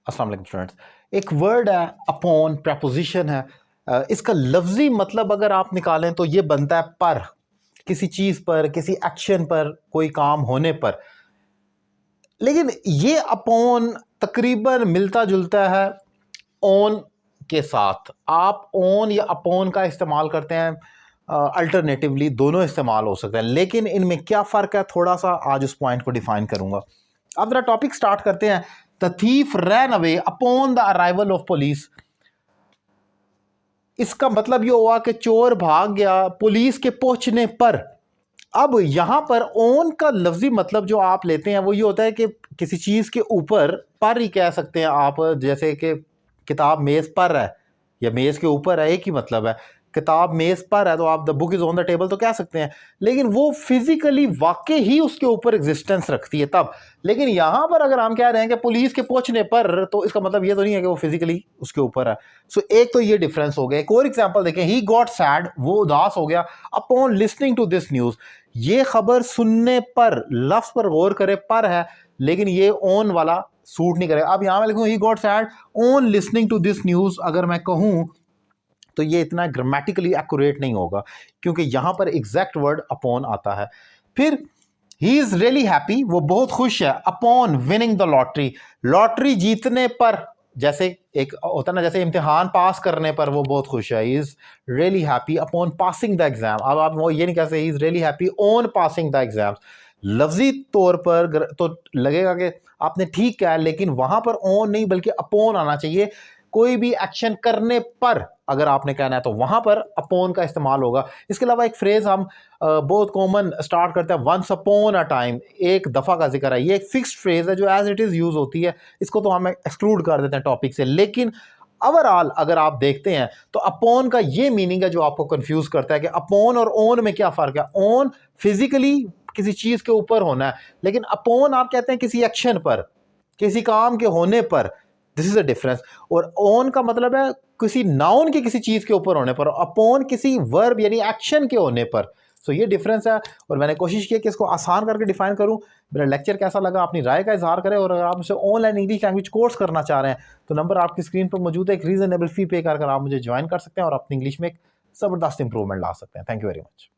अस्सलाम वालेकुम स्टूडेंट्स। एक वर्ड है अपॉन, प्रपोजिशन है। इसका लफ्जी मतलब अगर आप निकालें तो ये बनता है पर, किसी चीज़ पर, किसी एक्शन पर, कोई काम होने पर। लेकिन ये अपॉन तकरीबन मिलता जुलता है ऑन के साथ। आप ऑन या अपॉन का इस्तेमाल करते हैं, अल्टरनेटिवली दोनों इस्तेमाल हो सकते हैं, लेकिन इनमें क्या फ़र्क है थोड़ा सा आज उस पॉइंट को डिफाइन करूंगा। अब जरा टॉपिक स्टार्ट करते हैं। The thief ran away upon the arrival of police. इसका मतलब ये हुआ कि चोर भाग गया पुलिस के पहुंचने पर। अब यहां पर ऑन का लफ्जी मतलब जो आप लेते हैं वो ये होता है कि किसी चीज के ऊपर पर ही कह सकते हैं आप, जैसे कि किताब मेज पर है या मेज के ऊपर है, एक ही मतलब है। किताब मेज पर है तो आप the book is on the table तो कह सकते हैं, लेकिन वो फिजिकली वाकई ही उसके ऊपर एग्जिस्टेंस रखती है तब। लेकिन यहां पर अगर हम कह रहे हैं कि पुलिस के पहुंचने पर, तो इसका मतलब ये तो नहीं है कि वो फिजिकली उसके ऊपर है। सो एक तो ये डिफरेंस हो गया। एक और एग्जांपल देखें, ही गॉट सैड, वो उदास हो गया upon listening to this news. ये खबर सुनने पर, लफ्ज पर गौर करे, पर है, लेकिन ये ऑन वाला सूट नहीं करेगा। अब यहां मैं लिखूं he got sad on listening to this news, अगर मैं कहूं तो ये इतना ग्रामेटिकली एक्यूरेट नहीं होगा, क्योंकि यहां पर एग्जैक्ट वर्ड अपॉन आता है। फिर ही इज रियली हैप्पी, वो बहुत खुश है, upon winning the lottery, lottery जीतने पर। जैसे एक होता है ना, जैसे इम्तिहान पास करने पर वो बहुत खुश है, is really happy upon passing the exam. अब आप वो ये नहीं कह सकते is really happy on passing the exam. लफ्जी तौर पर तो लगेगा कि आपने ठीक कहा, लेकिन वहां पर ऑन नहीं बल्कि अपॉन आना चाहिए। कोई भी एक्शन करने पर अगर आपने कहना है तो वहां पर अपॉन का इस्तेमाल होगा। इसके अलावा एक फ्रेज हम बहुत कॉमन स्टार्ट करते हैं, वंस अपॉन अ टाइम, एक दफ़ा का जिक्र है। ये एक फिक्स्ड फ्रेज है जो एज इट इज़ यूज़ होती है, इसको तो हम एक्सक्लूड कर देते हैं टॉपिक से। लेकिन ओवरऑल अगर आप देखते हैं तो अपॉन का ये मीनिंग है जो आपको कंफ्यूज करता है कि अपॉन और ऑन में क्या फ़र्क है। ऑन फिजिकली किसी चीज़ के ऊपर होना है, लेकिन अपॉन आप कहते हैं किसी एक्शन पर, किसी काम के होने पर। This is a difference. और ऑन का मतलब है किसी नाउन के किसी चीज के ऊपर होने पर, अपॉन किसी वर्ब यानी एक्शन के होने पर। सो ये डिफरेंस है, और मैंने कोशिश की कि इसको आसान करके डिफाइन करूं। मेरा लेक्चर कैसा लगा अपनी राय का इजहार करें, और अगर आप मुझसे ऑनलाइन इंग्लिश लैंग्वेज कोर्स करना चाह रहे हैं तो नंबर आपकी स्क्रीन पर मौजूद है। एक रीजनेबल फी पे कर आप मुझे ज्वाइन कर सकते हैं और अपनी इंग्लिश में एक ज़बरदस्त इंप्रूवमेंट ला सकते हैं। Thank you very much.